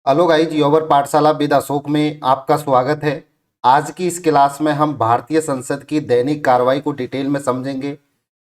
Hello guys, योवर पाठशाला with Ashok में आपका स्वागत है। आज की इस क्लास में हम भारतीय संसद की दैनिक कार्रवाई को डिटेल में समझेंगे।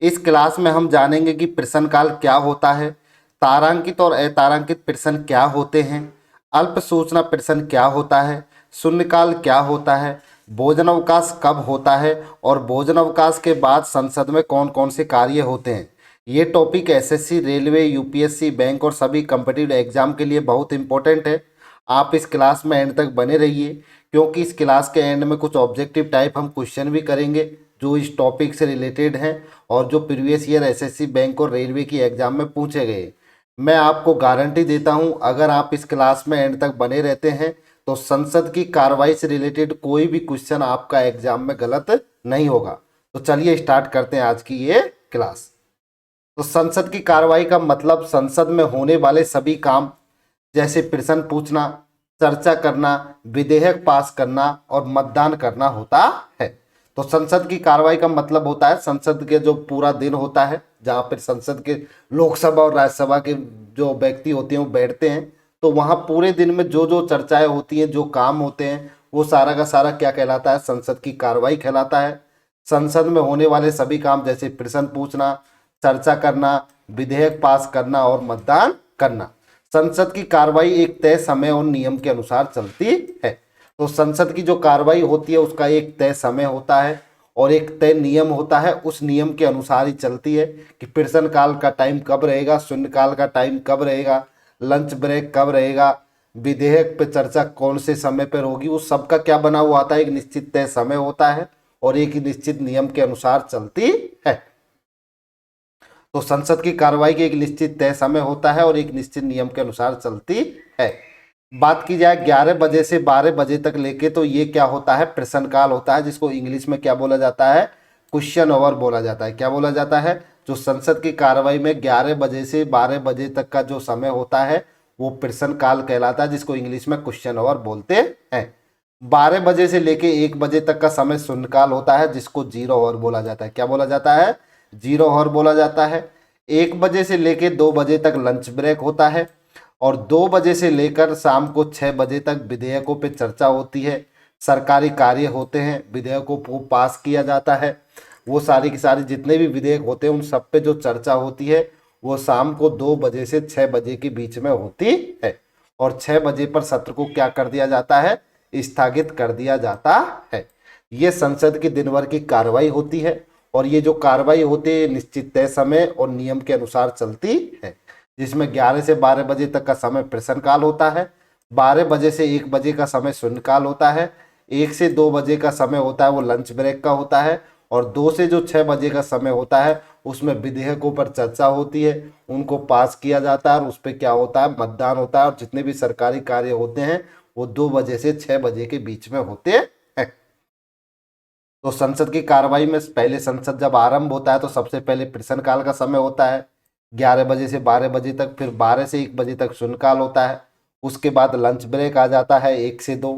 इस क्लास में हम जानेंगे कि प्रश्नकाल क्या होता है, तारांकित और अतारांकित प्रश्न क्या होते हैं, अल्प सूचना प्रश्न क्या होता है, शून्यकाल क्या होता है, भोजनावकाश कब होता है और भोजनावकाश के बाद संसद में कौन कौन से कार्य होते हैं। ये topic SSC, railway, UPSC, bank और सभी कम्पिटिटिव एग्जाम के लिए बहुत इंपॉर्टेंट है। आप इस क्लास में एंड तक बने रहिए, क्योंकि इस क्लास के एंड में कुछ ऑब्जेक्टिव टाइप हम क्वेश्चन भी करेंगे जो इस टॉपिक से रिलेटेड हैं और जो प्रीवियस ईयर एसएससी, बैंक और रेलवे की एग्जाम में पूछे गए। मैं आपको गारंटी देता हूं, अगर आप इस क्लास में एंड तक बने रहते हैं तो संसद की कार्रवाई से रिलेटेड कोई भी क्वेश्चन आपका एग्जाम में गलत नहीं होगा। तो चलिए स्टार्ट करते हैं आज की ये क्लास। तो संसद की कार्रवाई का मतलब संसद में होने वाले सभी काम, जैसे प्रश्न पूछना, चर्चा करना, विधेयक पास करना और मतदान करना होता है। तो संसद की कार्रवाई का मतलब होता है संसद के जो पूरा दिन होता है, जहाँ पर संसद के लोकसभा और राज्यसभा के जो व्यक्ति होते हैं वो बैठते हैं, तो वहाँ पूरे दिन में जो जो चर्चाएं होती हैं, जो काम होते हैं, वो सारा का सारा क्या कहलाता है? संसद की कार्रवाई कहलाता है। संसद में होने वाले सभी काम जैसे प्रश्न पूछना, चर्चा करना, विधेयक पास करना और मतदान करना, संसद की कार्रवाई एक तय समय और नियम के अनुसार चलती है। तो संसद की जो कार्रवाई होती है उसका एक तय समय होता है और एक तय नियम होता है। उस नियम के अनुसार ही चलती है कि प्रश्नकाल का टाइम कब रहेगा, शून्यकाल का टाइम कब रहेगा, लंच ब्रेक कब रहेगा, विधेयक पे चर्चा कौन से समय पर होगी, उस सब का क्या बना हुआ आता है? एक निश्चित तय समय होता है और एक निश्चित नियम के अनुसार चलती है। तो संसद की कार्रवाई के एक निश्चित तय समय होता है और एक निश्चित नियम के अनुसार चलती है। बात की जाए 11 बजे से 12 बजे तक लेके, तो ये क्या होता है? प्रश्नकाल होता है, जिसको इंग्लिश में क्या बोला जाता है? क्वेश्चन आवर बोला जाता है। क्या बोला जाता है? जो संसद की कार्रवाई में 11 बजे से 12 बजे तक का जो समय होता है वो प्रश्नकाल कहलाता है, जिसको इंग्लिश में क्वेश्चन आवर बोलते हैं। 12 बजे से लेके 1 बजे तक का समय शून्यकाल होता है, जिसको जीरो आवर बोला जाता है। क्या बोला जाता है? जीरो आवर बोला जाता है। 1 बजे से लेके 2 बजे तक लंच ब्रेक होता है और 2 बजे से लेकर शाम को 6 बजे तक विधेयकों पे चर्चा होती है, सरकारी कार्य होते हैं, विधेयकों को पास किया जाता है। वो सारी की सारी जितने भी विधेयक होते हैं उन सब पे जो चर्चा होती है वो शाम को 2 बजे से 6 बजे के बीच में होती है और 6 बजे पर सत्र को क्या कर दिया जाता है? स्थगित कर दिया जाता है। ये संसद की दिन भर की कार्रवाई होती है और ये जो कार्रवाई होती है निश्चित तय समय और नियम के अनुसार चलती है, जिसमें 11 से 12 बजे तक का समय प्रश्नकाल होता है, 12 बजे से 1 बजे का समय शून्यकाल होता है, 1 से 2 बजे का समय होता है वो लंच ब्रेक का होता है और 2 से जो 6 बजे का समय होता है उसमें विधेयकों पर चर्चा होती है, उनको पास किया जाता है और उस पर क्या होता है? मतदान होता है। और जितने भी सरकारी कार्य होते हैं वो 2 बजे से 6 बजे के बीच में होते हैं। तो संसद की कार्रवाई में पहले संसद जब आरंभ होता है तो सबसे पहले प्रश्नकाल का समय होता है 11 बजे से 12 बजे तक, फिर 12 से 1 बजे तक शून्यकाल होता है, उसके बाद लंच ब्रेक आ जाता है 1 से 2,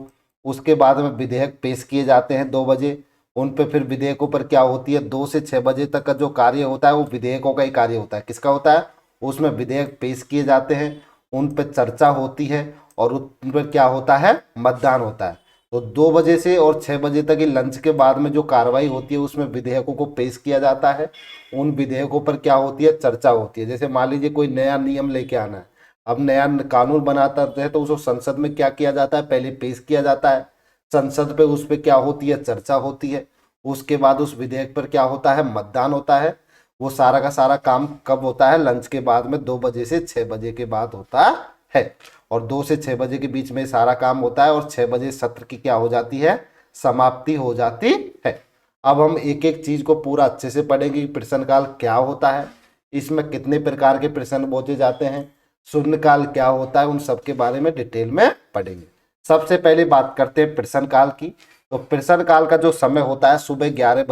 उसके बाद में विधेयक पेश किए जाते हैं 2 बजे, उन पे फिर विधेयकों पर क्या होती है? 2 से 6 बजे तक का जो कार्य होता है वो विधेयकों का ही कार्य होता है। किसका होता है? उसमें विधेयक पेश किए जाते हैं, उन पर चर्चा होती है और उन पर क्या होता है? मतदान होता है। तो 2 बजे से और 6 बजे तक की लंच के बाद में जो कार्रवाई होती है उसमें विधेयकों को पेश किया जाता है, उन विधेयकों पर क्या होती है? चर्चा होती है। जैसे मान लीजिए कोई नया नियम लेके आना है, अब नया कानून बनाता है तो उसको संसद में क्या किया जाता है? पहले पेश किया जाता है, संसद पे उस पर क्या होती है? चर्चा होती है, उसके बाद उस विधेयक पर क्या होता है? मतदान होता है। वो सारा का सारा काम कब होता है? लंच के बाद में 2 बजे से 6 बजे के बाद होता है और 2 से 6 बजे के बीच में सारा काम होता है और 6 बजे सत्र की क्या हो जाती है? समाप्ति हो जाती है। अब हम एक एक चीज को पूरा अच्छे से पढ़ेंगे कि प्रश्नकाल क्या होता है, इसमें कितने प्रकार के प्रश्न पूछे जाते हैं, शून्यकाल क्या होता है, उन सब के बारे में डिटेल में पढ़ेंगे। सबसे पहले बात करते हैं प्रश्नकाल की। तो प्रश्नकाल का जो समय होता है सुबह 11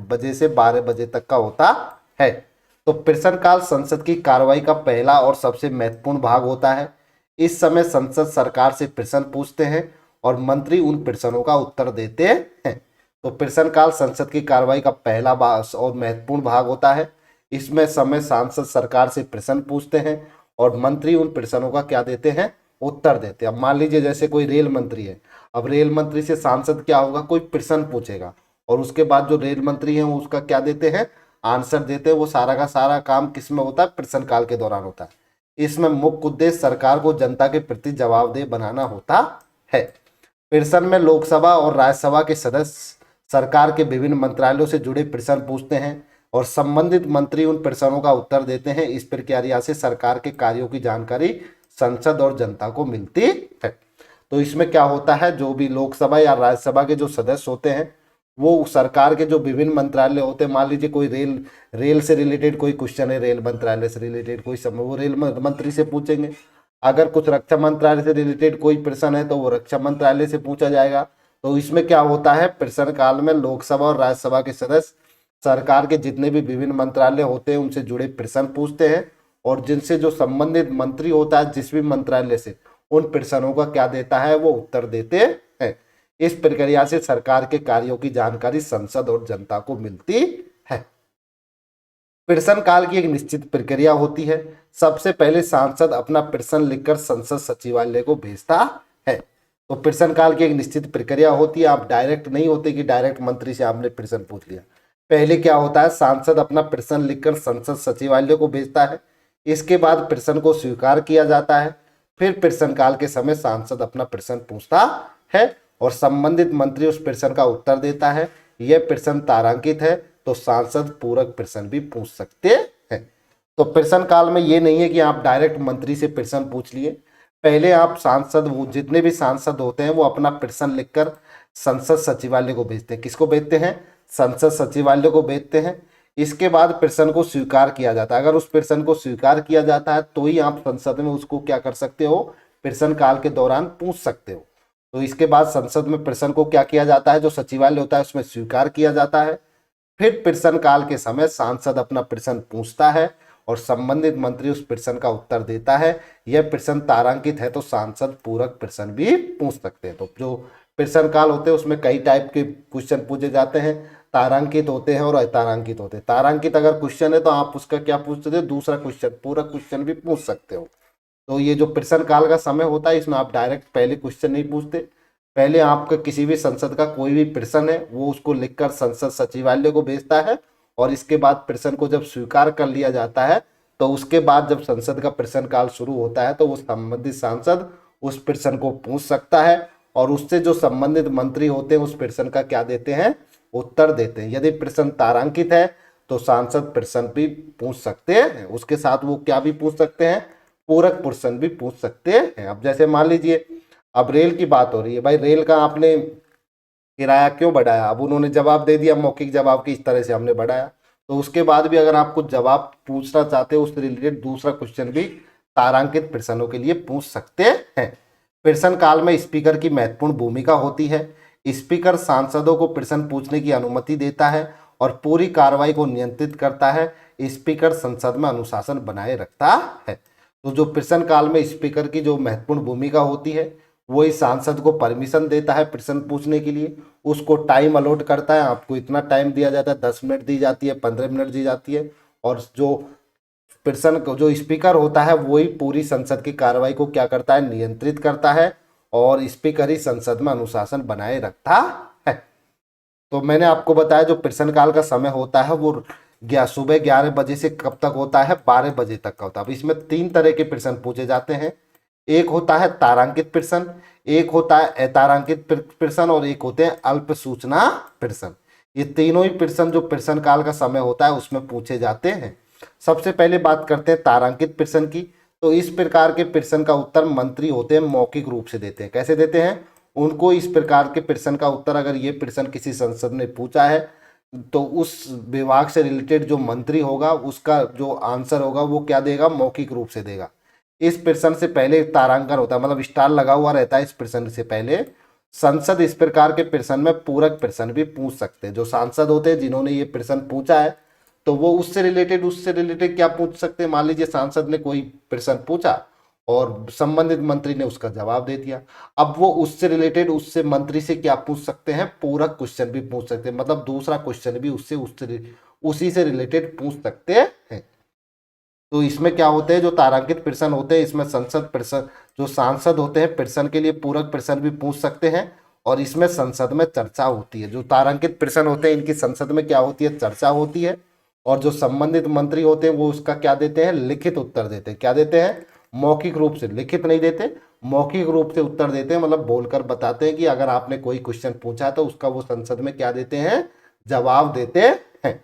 बजे से 12 बजे तक का होता है। तो प्रश्नकाल संसद की कार्रवाई का पहला और सबसे महत्वपूर्ण भाग होता है। इस समय संसद सरकार से प्रश्न पूछते हैं और मंत्री उन प्रश्नों का उत्तर देते हैं। तो प्रश्नकाल संसद की कार्रवाई का पहला और महत्वपूर्ण भाग होता है। इसमें समय सांसद सरकार से प्रश्न पूछते हैं और मंत्री उन प्रश्नों का क्या देते हैं? उत्तर देते हैं। अब मान लीजिए जैसे कोई रेल मंत्री है, अब रेल मंत्री से सांसद क्या होगा, कोई प्रश्न पूछेगा और उसके बाद जो रेल मंत्री है वो उसका क्या देते हैं, आंसर देते हैं। वो सारा का सारा काम किस में होता है, प्रश्नकाल के दौरान होता है। इसमें मुख्य उद्देश्य सरकार को जनता के प्रति जवाबदेह बनाना होता है। प्रश्न में लोकसभा और राज्यसभा के सदस्य सरकार के विभिन्न मंत्रालयों से जुड़े प्रश्न पूछते हैं और संबंधित मंत्री उन प्रश्नों का उत्तर देते हैं। इस प्रक्रिया से सरकार के कार्यों की जानकारी संसद और जनता को मिलती है। तो इसमें क्या होता है, जो भी लोकसभा या राज्यसभा के जो सदस्य होते हैं वो सरकार के जो विभिन्न मंत्रालय होते हैं, मान लीजिए कोई रेल से रिलेटेड कोई क्वेश्चन है, रेल मंत्रालय से रिलेटेड कोई समय, वो रेल मंत्री से पूछेंगे। अगर कुछ रक्षा मंत्रालय से रिलेटेड कोई प्रश्न है तो वो रक्षा मंत्रालय से पूछा जाएगा। तो इसमें क्या होता है, प्रश्न काल में लोकसभा और राज्यसभा के सदस्य सरकार के जितने भी विभिन्न मंत्रालय होते हैं उनसे जुड़े प्रश्न पूछते हैं और जिनसे जो संबंधित मंत्री होता है जिस भी मंत्रालय से, उन प्रश्नों का क्या देता है, वो उत्तर देते हैं। इस प्रक्रिया से सरकार के कार्यों की जानकारी संसद और जनता को मिलती है। प्रश्न काल की एक निश्चित प्रक्रिया होती है। सबसे पहले सांसद अपना प्रश्न लिखकर संसद सचिवालय को भेजता है। तो प्रश्न काल की एक निश्चित प्रक्रिया होती है, आप डायरेक्ट नहीं होते कि डायरेक्ट मंत्री से आपने प्रश्न पूछ लिया। पहले क्या होता है, सांसद अपना प्रश्न लिखकर संसद सचिवालय को भेजता है। इसके बाद प्रश्न को स्वीकार किया जाता है। फिर प्रश्न काल के समय सांसद अपना प्रश्न पूछता है और संबंधित मंत्री उस प्रश्न का उत्तर देता है। यह प्रश्न तारांकित है तो सांसद पूरक प्रश्न भी पूछ सकते हैं। तो प्रश्न काल में ये नहीं है कि आप डायरेक्ट मंत्री से प्रश्न पूछ लिए, पहले आप सांसद, वो जितने भी सांसद होते हैं वो अपना प्रश्न लिखकर संसद सचिवालय को भेजते हैं। किसको भेजते हैं, संसद सचिवालय को भेजते हैं। इसके बाद प्रश्न को स्वीकार किया जाता है। अगर उस प्रश्न को स्वीकार किया जाता है तो ही आप संसद में उसको क्या कर सकते हो, प्रश्न काल के दौरान पूछ सकते हो। तो इसके बाद संसद में प्रश्न को क्या किया जाता है, जो सचिवालय होता है उसमें स्वीकार किया जाता है। फिर प्रश्न काल के समय सांसद अपना प्रश्न पूछता है और संबंधित मंत्री उस प्रश्न का उत्तर देता है। यह प्रश्न तारांकित है तो सांसद पूरक प्रश्न भी पूछ सकते हैं। तो जो प्रश्न काल होते हैं उसमें कई टाइप के क्वेश्चन पूछे जाते हैं, तारांकित होते हैं और अतारांकित होते हैं। तारांकित अगर क्वेश्चन है तो आप उसका क्या पूछ सकते हो, दूसरा क्वेश्चन, पूरक क्वेश्चन भी पूछ सकते हो। तो ये जो प्रश्न काल का समय होता है इसमें आप डायरेक्ट पहले क्वेश्चन नहीं पूछते, पहले आपका किसी भी संसद का कोई भी प्रश्न है वो उसको लिखकर संसद सचिवालय को भेजता है और इसके बाद प्रश्न को जब स्वीकार कर लिया जाता है तो उसके बाद जब संसद का प्रश्न काल शुरू होता है तो वो संबंधित सांसद उस प्रश्न को पूछ सकता है और उससे जो संबंधित मंत्री होते हैं उस प्रश्न का क्या देते हैं, उत्तर देते हैं। यदि प्रश्न तारांकित है तो सांसद प्रश्न भी पूछ सकते हैं, उसके साथ वो क्या भी पूछ सकते हैं, पूरक प्रश्न भी पूछ सकते हैं। अब जैसे मान लीजिए अब रेल की बात हो रही है, भाई रेल का आपने किराया क्यों बढ़ाया, अब उन्होंने जवाब दे दिया मौखिक जवाब की इस तरह से हमने बढ़ाया। तो उसके बाद भी अगर आप कुछ जवाब पूछना चाहते हो उससे रिलेटेड दूसरा क्वेश्चन भी तारांकित प्रश्नों के लिए पूछ सकते हैं। प्रश्न काल में स्पीकर की महत्वपूर्ण भूमिका होती है। स्पीकर सांसदों को प्रश्न पूछने की अनुमति देता है और पूरी कार्रवाई को नियंत्रित करता है। स्पीकर संसद में अनुशासन बनाए रखता है। तो जो प्रश्न काल में स्पीकर की जो महत्वपूर्ण भूमिका होती है वो इस सांसद को परमिशन देता है प्रश्न पूछने के लिए, उसको टाइम अलॉट करता है, आपको इतना टाइम दिया जाता है, 10 मिनट दी जाती है, 15 मिनट दी जाती है और जो प्रश्न जो स्पीकर होता है वही पूरी संसद की कार्रवाई को क्या करता है, नियंत्रित करता है और स्पीकर ही संसद में अनुशासन बनाए रखता है। तो मैंने आपको बताया जो प्रश्न काल का समय होता है वो सुबह 11 बजे से कब तक होता है, 12 बजे तक का होता है। अब इसमें 3 तरह के प्रश्न पूछे जाते हैं, एक होता है तारांकित प्रश्न, एक होता है अतारांकित प्रश्न और एक होते हैं अल्प सूचना प्रश्न। ये तीनों ही प्रश्न जो प्रश्न काल का समय होता है उसमें पूछे जाते हैं। सबसे पहले बात करते हैं तारांकित प्रश्न की। तो इस प्रकार के प्रश्न का उत्तर मंत्री होते हैं मौखिक रूप से देते हैं। कैसे देते हैं, उनको इस प्रकार के प्रश्न का उत्तर अगर ये प्रश्न किसी संसद ने पूछा है तो उस विभाग से रिलेटेड जो मंत्री होगा उसका जो आंसर होगा वो क्या देगा, मौखिक रूप से देगा। इस प्रश्न से पहले तारांकन होता है, मतलब स्टार लगा हुआ रहता है। इस प्रश्न से पहले संसद इस प्रकार के प्रश्न में पूरक प्रश्न भी पूछ सकते हैं। जो सांसद होते हैं जिन्होंने ये प्रश्न पूछा है तो वो उससे रिलेटेड क्या पूछ सकते हैं। मान लीजिए सांसद ने कोई प्रश्न पूछा और संबंधित मंत्री ने उसका जवाब दे दिया, अब वो उससे रिलेटेड उससे मंत्री से क्या पूछ सकते हैं, पूरक क्वेश्चन भी पूछ सकते हैं, मतलब दूसरा क्वेश्चन भी उसी से रिलेटेड पूछ सकते हैं। तो इसमें क्या होते हैं, जो तारांकित प्रश्न होते हैं इसमें संसद प्रश्न जो सांसद होते हैं प्रश्न के लिए पूरक प्रश्न भी पूछ सकते हैं और इसमें संसद में चर्चा होती है। जो तारांकित प्रश्न होते हैं इनकी संसद में क्या होती है, चर्चा होती है। और जो संबंधित मंत्री होते हैं वो उसका क्या देते हैं, लिखित उत्तर देते हैं। क्या देते हैं, मौखिक रूप से, लिखित नहीं देते, मौखिक रूप से उत्तर देते हैं, मतलब बोलकर बताते हैं कि अगर आपने कोई क्वेश्चन पूछा तो उसका वो संसद में क्या देते हैं, जवाब देते हैं।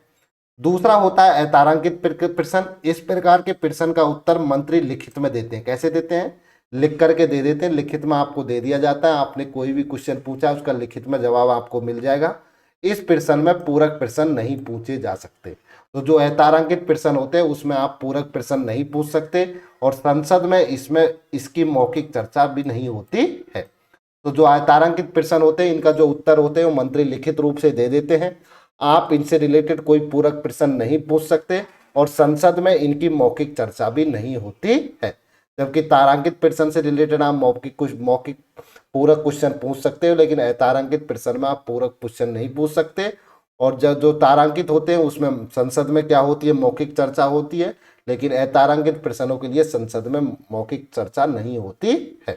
दूसरा होता है अतारांकित प्रश्न। इस प्रकार के प्रश्न का उत्तर मंत्री लिखित में देते हैं। कैसे देते हैं, लिख करके दे देते हैं, लिखित में आपको दे दिया जाता है। आपने कोई भी क्वेश्चन पूछा उसका लिखित में जवाब आपको मिल जाएगा। इस प्रश्न में पूरक प्रश्न नहीं पूछे जा सकते। तो जो अतारांकित प्रश्न होते हैं उसमें आप पूरक प्रश्न नहीं पूछ सकते और संसद में इसकी मौखिक चर्चा भी नहीं होती है। तो जो अतारांकित प्रश्न होते हैं इनका जो उत्तर होते हैं वो मंत्री लिखित रूप से दे देते हैं। आप इनसे रिलेटेड कोई पूरक प्रश्न नहीं पूछ सकते और संसद में इनकी मौखिक चर्चा भी नहीं होती है। जबकि तारांकित प्रश्न से रिलेटेड आप मौखिक पूरक क्वेश्चन पूछ सकते हो, लेकिन अतारांकित प्रश्न में आप पूरक क्वेश्चन नहीं पूछ सकते। और जो तारांकित होते हैं उसमें संसद में क्या होती है, मौखिक चर्चा होती है, लेकिन अतारांकित प्रश्नों के लिए संसद में मौखिक चर्चा नहीं होती है।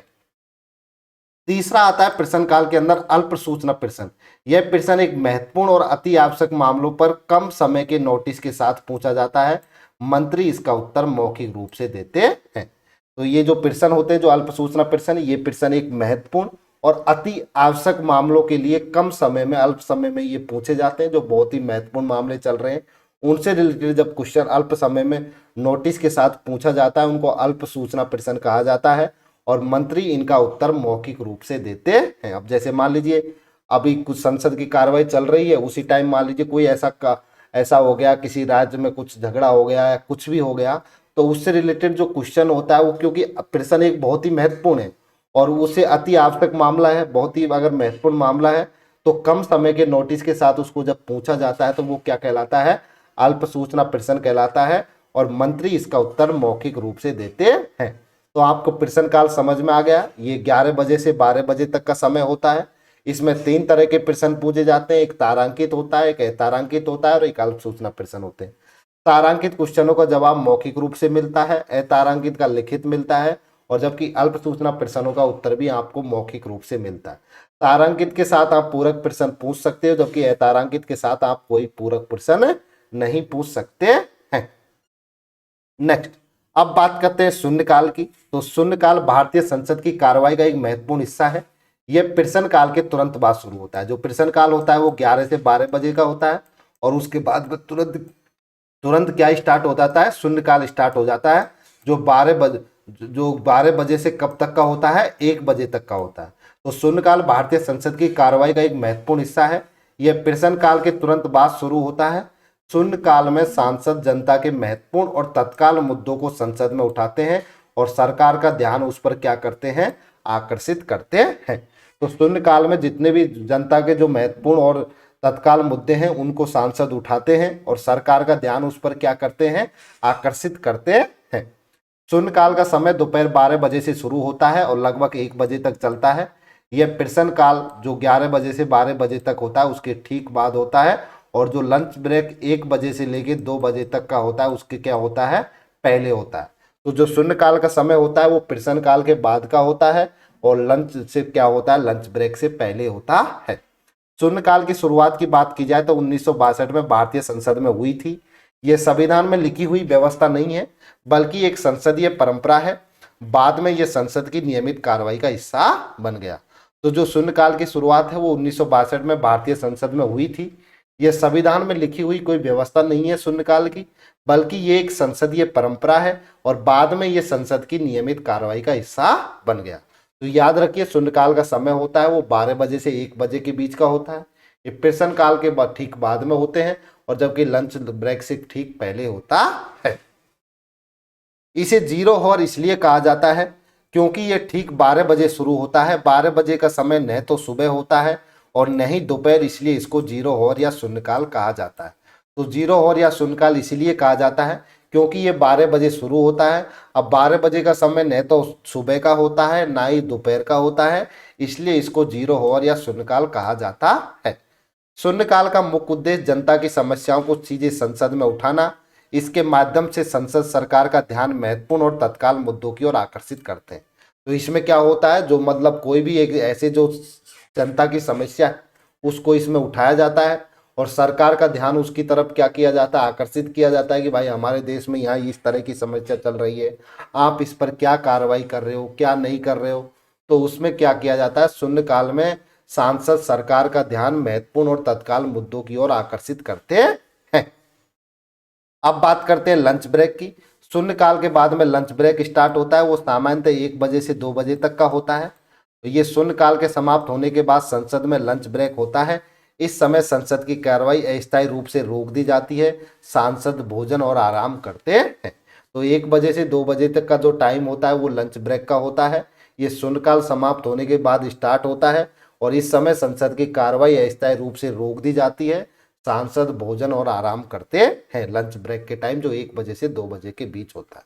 तीसरा आता है प्रश्न काल के अंदर अल्प सूचना प्रश्न। यह प्रश्न एक महत्वपूर्ण और अति आवश्यक मामलों पर कम समय के नोटिस के साथ पूछा जाता है। मंत्री इसका उत्तर मौखिक रूप से देते हैं। तो ये जो प्रश्न होते हैं, जो अल्प सूचना प्रश्न, ये प्रश्न एक महत्वपूर्ण और अति आवश्यक मामलों के लिए कम समय में, अल्प समय में ये पूछे जाते हैं। जो बहुत ही महत्वपूर्ण मामले चल रहे हैं उनसे रिलेटेड जब क्वेश्चन अल्प समय में नोटिस के साथ पूछा जाता है उनको अल्प सूचना प्रश्न कहा जाता है और मंत्री इनका उत्तर मौखिक रूप से देते हैं। अब जैसे मान लीजिए अभी कुछ संसद की कार्रवाई चल रही है, उसी टाइम मान लीजिए कोई ऐसा हो गया, किसी राज्य में कुछ झगड़ा हो गया या कुछ भी हो गया, तो उससे रिलेटेड जो क्वेश्चन होता है वो, क्योंकि प्रश्न एक बहुत ही महत्वपूर्ण है और उससे अति आवश्यक मामला है, बहुत ही अगर महत्वपूर्ण मामला है, तो कम समय के नोटिस के साथ उसको जब पूछा जाता है तो वो क्या कहलाता है, अल्प सूचना प्रश्न कहलाता है और मंत्री इसका उत्तर मौखिक रूप से देते हैं। तो आपको प्रश्न काल समझ में आ गया। ये 11 बजे से 12 बजे तक का समय होता है। इसमें 3 तरह के प्रश्न पूछे जाते हैं, एक तारांकित होता है, एक अतारांकित होता है और एक अल्प सूचना प्रश्न होते हैं। तारांकित क्वेश्चनों का जवाब मौखिक रूप से मिलता है, अतारांकित का लिखित मिलता है और जबकि अल्प सूचना प्रश्नों का उत्तर भी आपको मौखिक रूप से मिलता है। तारांकित के साथ आप पूरक प्रश्न पूछ सकते हो, जबकि अतारांकित के साथ आप कोई पूरक प्रश्न नहीं पूछ सकते हैं। नेक्स्ट, अब बात करते हैं शून्यकाल की। तो शून्यकाल भारतीय संसद की कार्रवाई का एक महत्वपूर्ण हिस्सा है। यह प्रश्न काल के तुरंत बाद शुरू होता है। जो प्रश्न काल होता है वो 11 से 12 बजे का होता है और उसके बाद में तुरंत क्या स्टार्ट हो जाता है, शून्यकाल स्टार्ट हो जाता है, जो 12 बजे से कब तक का होता है, 1 बजे तक का होता है। तो शून्यकाल भारतीय संसद की कार्रवाई का एक महत्वपूर्ण हिस्सा है। यह प्रश्न काल के तुरंत बाद शुरू होता है। शून्यकाल में सांसद जनता के महत्वपूर्ण और तत्काल मुद्दों को संसद में उठाते हैं और सरकार का ध्यान उस पर क्या करते हैं, आकर्षित करते हैं। तो शून्यकाल में जितने भी जनता के जो महत्वपूर्ण और तत्काल मुद्दे हैं उनको सांसद उठाते हैं और सरकार का ध्यान उस पर क्या करते हैं, आकर्षित करते हैं। शून्यकाल का समय दोपहर 12 बजे से शुरू होता है और लगभग 1 बजे तक चलता है। यह प्रश्न काल जो 11 बजे से 12 बजे तक होता है उसके ठीक बाद होता है और जो लंच ब्रेक 1 बजे से लेके 2 बजे तक का होता है उसके क्या होता है, पहले होता है। तो जो शून्यकाल का समय होता है वो प्रश्न काल के बाद का होता है और लंच से क्या होता है, लंच ब्रेक से पहले होता है। शून्यकाल की शुरुआत की बात की जाए तो 1962 में भारतीय संसद में हुई थी। ये संविधान में लिखी हुई व्यवस्था नहीं है बल्कि एक संसदीय परंपरा है। बाद में यह संसद की नियमित कार्रवाई का हिस्सा बन गया। तो जो शून्यकाल की शुरुआत है वो 1962 में भारतीय संसद में हुई थी। यह संविधान में लिखी हुई कोई व्यवस्था नहीं है शून्यकाल की, बल्कि ये एक संसदीय परंपरा है और बाद में यह संसद की नियमित कार्रवाई का हिस्सा बन गया। तो याद रखिए शून्यकाल का समय होता है वो 12 बजे से 1 बजे के बीच का होता है। ये प्रश्न काल के बाद ठीक बाद में होते हैं और जबकि लंच ब्रेक से ठीक पहले होता है। इसे 0 हॉर इसलिए कहा जाता है क्योंकि यह ठीक 12 बजे शुरू होता है। 12 बजे का समय न तो सुबह होता है और न ही दोपहर, इसलिए इसको 0 हॉर या शून्यकाल कहा जाता है। तो 0 हॉर या शून्यकाल इसलिए कहा जाता है क्योंकि ये 12 बजे शुरू होता है। अब 12 बजे का समय न तो सुबह का होता है ना ही दोपहर का होता है, इसलिए इसको 0 हॉर या शून्यकाल कहा जाता है। शून्यकाल का मुख्य उद्देश्य जनता की समस्याओं को सीधे संसद में उठाना। इसके माध्यम से संसद सरकार का ध्यान महत्वपूर्ण और तत्काल मुद्दों की ओर आकर्षित करते हैं। तो इसमें क्या होता है, जो मतलब कोई भी एक ऐसे जो जनता की समस्या है उसको इसमें उठाया जाता है और सरकार का ध्यान उसकी तरफ क्या किया जाता है, आकर्षित किया जाता है कि भाई हमारे देश में यहाँ इस तरह की समस्या चल रही है, आप इस पर क्या कार्रवाई कर रहे हो, क्या नहीं कर रहे हो। तो उसमें क्या किया जाता है, शून्यकाल में सांसद सरकार का ध्यान महत्वपूर्ण और तत्काल मुद्दों की ओर आकर्षित करते हैं। अब बात करते हैं लंच ब्रेक की। शून्यकाल के बाद में लंच ब्रेक स्टार्ट होता है, वो सामान्यतः 1 बजे से 2 बजे तक का होता है। तो ये शून्यकाल के समाप्त होने के बाद संसद में लंच ब्रेक होता है। इस समय संसद की कार्रवाई अस्थायी रूप से रोक दी जाती है, सांसद भोजन और आराम करते हैं। तो 1 बजे से 2 बजे तक का जो टाइम होता है वो लंच ब्रेक का होता है। ये शून्यकाल समाप्त होने के बाद स्टार्ट होता है और इस समय संसद की कार्रवाई अस्थायी रूप से रोक दी जाती है, सांसद भोजन और आराम करते हैं लंच ब्रेक के टाइम जो 1 बजे से 2 बजे के बीच होता है।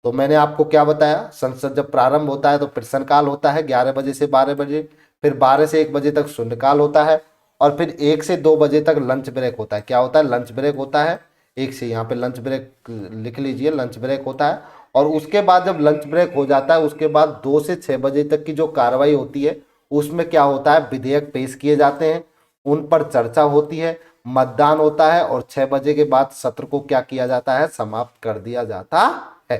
तो मैंने आपको क्या बताया, संसद जब प्रारंभ होता है तो प्रश्नकाल होता है 11 बजे से 12 बजे, फिर 12 से 1 बजे तक शून्यकाल होता है और फिर 1 से 2 बजे तक लंच ब्रेक होता है। क्या होता है, लंच ब्रेक होता है। एक से यहाँ पे लंच ब्रेक लिख लीजिए, लंच ब्रेक होता है। और उसके बाद जब लंच ब्रेक हो जाता है उसके बाद 2 से 6 बजे तक की जो कार्रवाई होती है उसमें क्या होता है, विधेयक पेश किए जाते हैं, उन पर चर्चा होती है, मतदान होता है और 6 बजे के बाद सत्र को क्या किया जाता है, समाप्त कर दिया जाता है।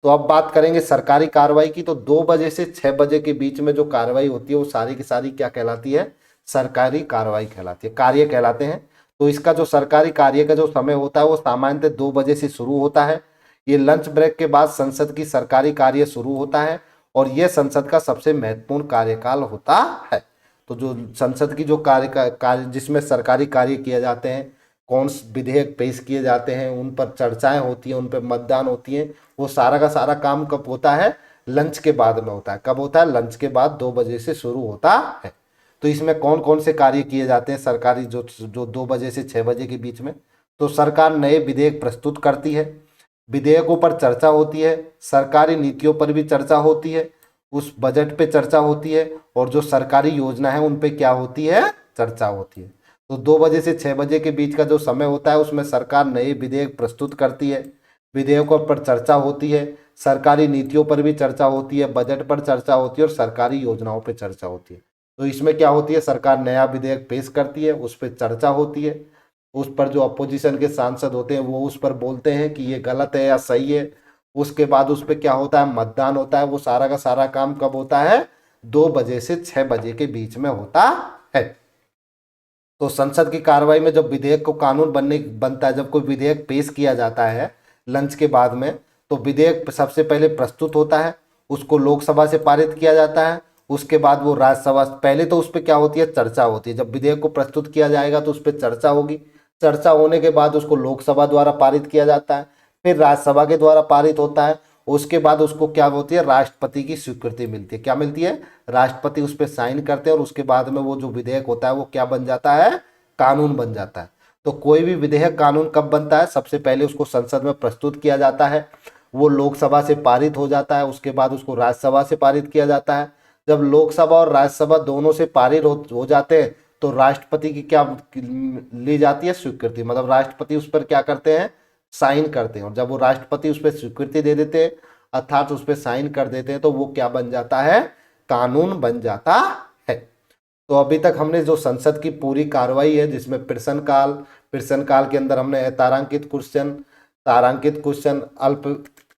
तो अब बात करेंगे सरकारी कार्रवाई की। तो 2 बजे से 6 बजे के बीच में जो कार्रवाई होती है वो सारी की सारी क्या कहलाती है, सरकारी कार्रवाई कहलाती है, कार्य कहलाते हैं। तो इसका जो सरकारी कार्य का जो समय होता है वो सामान्यतः 2 बजे से शुरू होता है। ये लंच ब्रेक के बाद संसद की सरकारी कार्य शुरू होता है और यह संसद का सबसे महत्वपूर्ण कार्यकाल होता है। तो जो संसद की जो कार्य जिसमें सरकारी कार्य किए जाते हैं, कौन विधेयक पेश किए जाते हैं, उन पर चर्चाएं होती हैं, उन पर मतदान होती हैं, वो सारा का सारा काम कब होता है, लंच के बाद में होता है। कब होता है, लंच के बाद 2 बजे से शुरू होता है। तो इसमें कौन कौन से कार्य किए जाते हैं सरकारी, जो जो 2 बजे से 6 बजे के बीच में। तो सरकार नए विधेयक प्रस्तुत करती है, विधेयकों पर चर्चा होती है, सरकारी नीतियों पर भी चर्चा होती है, उस बजट पे चर्चा होती है और जो सरकारी योजना है उन पे क्या होती है, चर्चा होती है। तो 2 बजे से 6 बजे के बीच का जो समय होता है उसमें सरकार नए विधेयक प्रस्तुत करती है, विधेयकों पर चर्चा होती है, सरकारी नीतियों पर भी चर्चा होती है, बजट पर चर्चा होती है और सरकारी योजनाओं पर चर्चा होती है। तो इसमें क्या होती है, सरकार नया विधेयक पेश करती है, उस पर चर्चा होती है, उस पर जो अपोजिशन के सांसद होते हैं वो उस पर बोलते हैं कि ये गलत है या सही है। उसके बाद उस पर क्या होता है, मतदान होता है। वो सारा का सारा काम कब होता है, 2 बजे से 6 बजे के बीच में होता है। तो संसद की कार्रवाई में जब विधेयक को कानून बनता है, जब कोई विधेयक पेश किया जाता है लंच के बाद में, तो विधेयक सबसे पहले प्रस्तुत होता है, उसको लोकसभा से पारित किया जाता है, उसके बाद वो राज्यसभा, पहले तो उस पर क्या होती है, चर्चा होती है। जब विधेयक को प्रस्तुत किया जाएगा तो उस पर चर्चा होगी, चर्चा होने के बाद उसको लोकसभा द्वारा पारित किया जाता है, फिर राज्यसभा के द्वारा पारित होता है, उसके बाद उसको क्या होती है, राष्ट्रपति की स्वीकृति मिलती है। क्या मिलती है, राष्ट्रपति उस पर साइन करते हैं और उसके बाद में वो जो विधेयक होता है वो क्या बन जाता है, कानून बन जाता है। तो कोई भी विधेयक कानून कब बनता है, सबसे पहले उसको संसद में प्रस्तुत किया जाता है, वो लोकसभा से पारित हो जाता है, उसके बाद उसको राज्यसभा से पारित किया जाता है। जब लोकसभा और राज्यसभा दोनों से पारित हो जाते हैं तो राष्ट्रपति की क्या ली जाती है, स्वीकृति। मतलब राष्ट्रपति उस पर क्या करते हैं, साइन करते हैं। और जब वो राष्ट्रपति उस पर स्वीकृति दे देते हैं अर्थात उस पर साइन कर देते हैं तो वो क्या बन जाता है, कानून बन जाता है। तो अभी तक हमने जो संसद की पूरी कार्रवाई है जिसमें प्रश्नकाल के अंदर हमने तारांकित क्वेश्चन,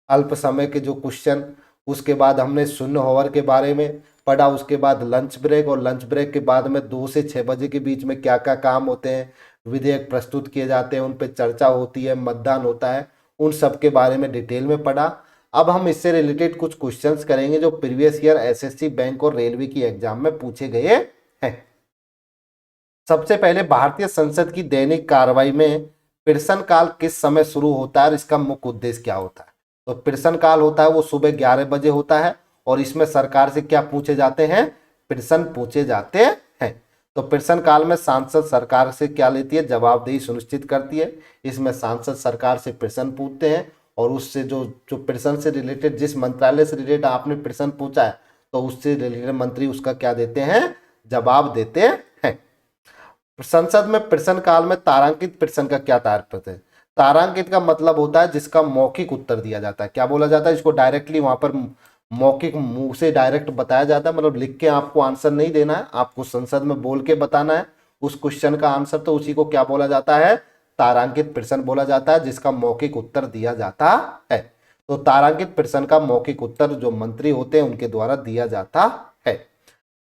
अल्प समय के जो क्वेश्चन, उसके बाद हमने शून्य होवर के बारे में पढ़ा, उसके बाद लंच ब्रेक, और लंच ब्रेक के बाद में 2 से 6 बजे के बीच में क्या क्या काम होते हैं, विधेयक प्रस्तुत किए जाते हैं, उन पर चर्चा होती है, मतदान होता है, उन सब के बारे में डिटेल में पढ़ा। अब हम इससे रिलेटेड कुछ क्वेश्चंस करेंगे जो प्रीवियस ईयर एसएससी, बैंक और रेलवे की एग्जाम में पूछे गए हैं। सबसे पहले भारतीय संसद की दैनिक कार्रवाई में प्रश्नकाल किस समय शुरू होता है और इसका मुख्य उद्देश्य क्या होता है। तो प्रश्नकाल होता है वो सुबह 11 बजे होता है और इसमें सरकार से क्या पूछे जाते हैं, प्रश्न पूछे जाते हैं। तो प्रश्नकाल में सांसद सरकार से क्या लेती है, जवाबदेही सुनिश्चित करती है। इसमें सांसद सरकार से प्रश्न पूछते हैं और उससे जो प्रश्न से रिलेटेड, जिस मंत्रालय से रिलेटेड आपने प्रश्न पूछा है तो उससे रिलेटेड मंत्री उसका क्या देते हैं, जवाब देते हैं। संसद में प्रश्नकाल में तारांकित प्रश्न का क्या तात्पर्य है। तारांकित का मतलब होता है जिसका मौखिक उत्तर दिया जाता है। क्या बोला जाता है, इसको डायरेक्टली वहां पर मौखिक मुंह से डायरेक्ट बताया जाता है, मतलब लिख के आपको आंसर नहीं देना है, आपको संसद में बोल के बताना है उस क्वेश्चन का आंसर, तो उसी को क्या बोला जाता है, तारांकित प्रश्न बोला जाता है, जिसका मौखिक उत्तर दिया जाता है। तो तारांकित प्रश्न का मौखिक उत्तर जो मंत्री होते हैं उनके द्वारा दिया जाता है।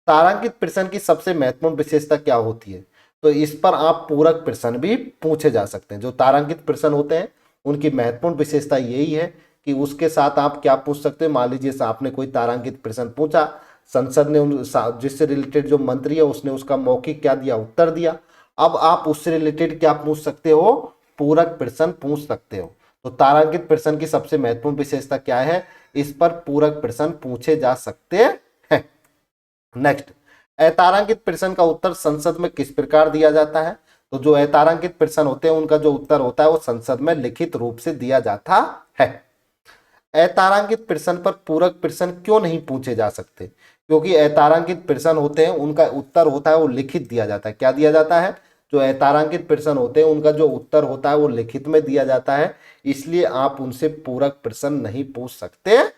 तारांकित प्रश्न की सबसे महत्वपूर्ण विशेषता क्या होती है, तो इस पर आप पूरक प्रश्न भी पूछे जा सकते हैं। जो तारांकित प्रश्न होते हैं उनकी महत्वपूर्ण विशेषता यही है कि उसके साथ आप क्या पूछ सकते हैं। मान लीजिए आपने कोई तारांकित प्रश्न पूछा, संसद ने जिससे रिलेटेड जो मंत्री है उसने उसका मौखिक क्या दिया, उत्तर दिया। अब आप उससे रिलेटेड क्या पूछ सकते हो, पूरक प्रश्न पूछ सकते हो। तो तारांकित प्रश्न की सबसे महत्वपूर्ण विशेषता क्या है, इस पर पूरक प्रश्न पूछे जा सकते हैं। नेक्स्ट, अतारांकित प्रश्न का उत्तर संसद में किस प्रकार दिया जाता है, तो जो अतारांकित प्रश्न होते हैं उनका जो उत्तर होता है वो संसद में लिखित रूप से दिया जाता है। अतारांकित प्रश्न पर पूरक प्रश्न क्यों नहीं पूछे जा सकते, क्योंकि अतारांकित प्रश्न होते हैं उनका उत्तर होता है वो लिखित दिया जाता है। क्या दिया जाता है, जो अतारांकित प्रश्न होते हैं उनका जो उत्तर होता है वो लिखित में दिया जाता है, इसलिए आप उनसे पूरक प्रश्न नहीं पूछ सकते हैं।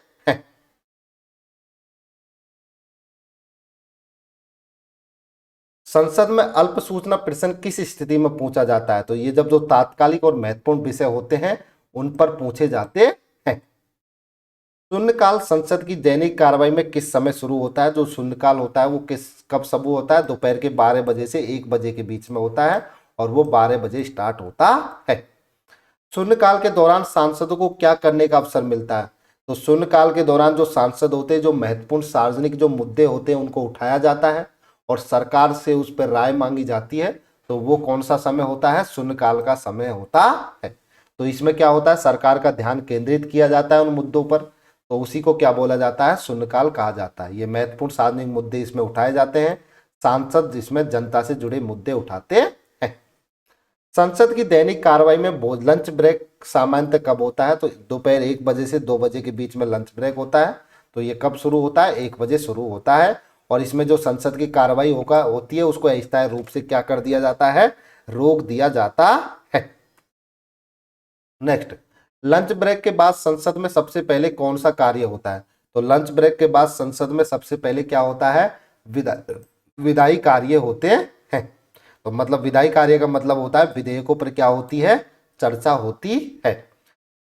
संसद में अल्प सूचना प्रश्न किस स्थिति में पूछा जाता है, तो ये जब जो तात्कालिक और महत्वपूर्ण विषय होते हैं उन पर पूछे जाते हैं। शून्यकाल संसद की दैनिक कार्रवाई में किस समय शुरू होता है, जो शून्यकाल होता है वो कब शुरू होता है, दोपहर के 12 बजे से 1 बजे के बीच में होता है और वो 12 बजे स्टार्ट होता है। शून्यकाल के दौरान सांसदों को क्या करने का अवसर मिलता है, तो शून्यकाल के दौरान जो सांसद होते हैं जो महत्वपूर्ण सार्वजनिक जो मुद्दे होते हैं उनको उठाया जाता है और सरकार से उस पर राय मांगी जाती है। तो वो कौन सा समय होता है, शून्यकाल का समय होता है। तो इसमें क्या होता है, सरकार का ध्यान केंद्रित किया जाता है उन मुद्दों पर, तो उसी को क्या बोला जाता है, शून्यकाल कहा जाता है। ये महत्वपूर्ण सार्वजनिक मुद्दे इसमें उठाए जाते हैं, सांसद जिसमें जनता से जुड़े मुद्दे उठाते हैं। संसद की दैनिक कार्रवाई में लंच ब्रेक सामान्यतः कब होता है, तो दोपहर 1 बजे से 2 बजे के बीच में लंच ब्रेक होता है। तो ये कब शुरू होता है, 1 बजे शुरू होता है और इसमें जो संसद की कार्रवाई होती है उसको अस्थायी रूप से क्या कर दिया जाता है, रोक दिया जाता है। नेक्स्ट, लंच ब्रेक के बाद संसद में सबसे पहले कौन सा कार्य होता है, तो लंच ब्रेक के बाद संसद में सबसे पहले क्या होता है, विधायी कार्य होते हैं। तो मतलब विधायी कार्य का मतलब होता है विधेयकों पर क्या होती है, चर्चा होती है।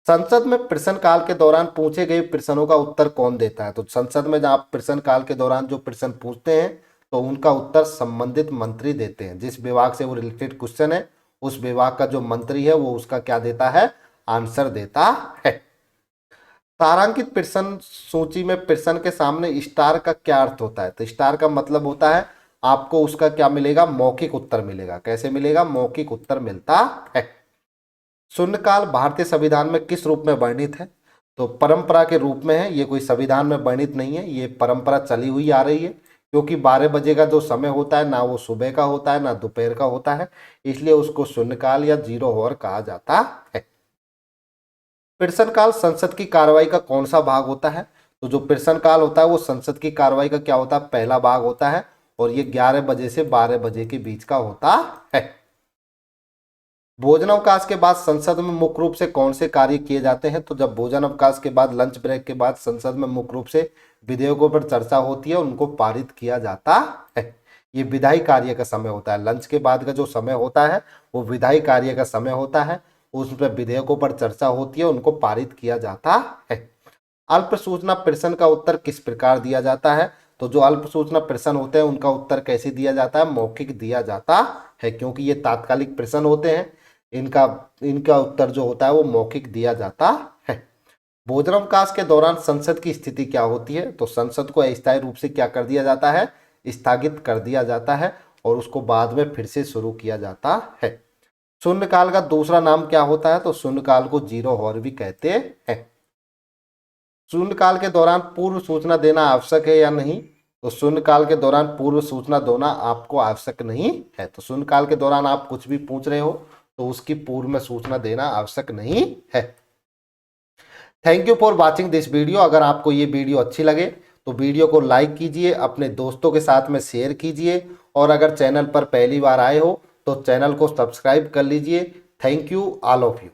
संसद में प्रश्नकाल के दौरान पूछे गए प्रश्नों का उत्तर कौन देता है, तो संसद में जब आप प्रश्नकाल के दौरान जो प्रश्न पूछते हैं तो उनका उत्तर संबंधित मंत्री देते हैं। जिस विभाग से वो रिलेटेड क्वेश्चन है उस विभाग का जो मंत्री है वो उसका क्या देता है, आंसर देता है। तारांकित प्रश्न सूची में प्रश्न के सामने स्टार का क्या अर्थ होता है, तो स्टार का मतलब होता है आपको उसका क्या मिलेगा, मौखिक उत्तर मिलेगा। कैसे मिलेगा, मौखिक उत्तर मिलता है। शून्यकाल भारतीय संविधान में किस रूप में वर्णित है, तो परंपरा के रूप में है। ये कोई संविधान में वर्णित नहीं है, ये परंपरा चली हुई आ रही है, क्योंकि 12 बजे का जो समय होता है ना वो सुबह का होता है ना दोपहर का होता है, इसलिए उसको शून्यकाल या 0 आवर कहा जाता है। प्रश्नकाल संसद की कार्रवाई का कौन सा भाग होता है, तो जो प्रश्नकाल होता है वो संसद की कार्रवाई का क्या होता है, पहला भाग होता है और ये 11 बजे से 12 बजे के बीच का होता है। भोजनावकाश के बाद संसद में मुख्य रूप से कौन से कार्य किए जाते हैं, तो जब भोजन अवकाश के बाद लंच ब्रेक के बाद संसद में मुख्य रूप से विधेयकों पर चर्चा होती है, उनको पारित किया जाता है। ये विधायी कार्य का समय होता है। लंच के बाद का जो समय होता है वो विधायी कार्य का समय होता है, उस पर विधेयकों पर चर्चा होती है, उनको पारित किया जाता है। अल्प सूचना प्रश्न का उत्तर किस प्रकार दिया जाता है, तो जो अल्प सूचना प्रश्न होते हैं उनका उत्तर कैसे दिया जाता है, मौखिक दिया जाता है, क्योंकि ये तात्कालिक प्रश्न होते हैं, इनका उत्तर जो होता है वो मौखिक दिया जाता है। भोजनावकाश के दौरान संसद की स्थिति क्या होती है, तो संसद को अस्थायी रूप से क्या कर दिया जाता है, स्थगित कर दिया जाता है और उसको बाद में फिर से शुरू किया जाता है। शून्यकाल का दूसरा नाम क्या होता है, तो शून्यकाल को 0 आवर भी कहते हैं। शून्यकाल के दौरान पूर्व सूचना देना आवश्यक है या नहीं, तो शून्यकाल के दौरान पूर्व सूचना देना आपको आवश्यक नहीं है। तो शून्यकाल के दौरान आप कुछ भी पूछ रहे हो तो उसकी पूर्व में सूचना देना आवश्यक नहीं है। Thank you for watching this video. अगर आपको ये वीडियो अच्छी लगे तो वीडियो को लाइक कीजिए, अपने दोस्तों के साथ में शेयर कीजिए और अगर चैनल पर पहली बार आए हो तो चैनल को सब्सक्राइब कर लीजिए। Thank you all of you.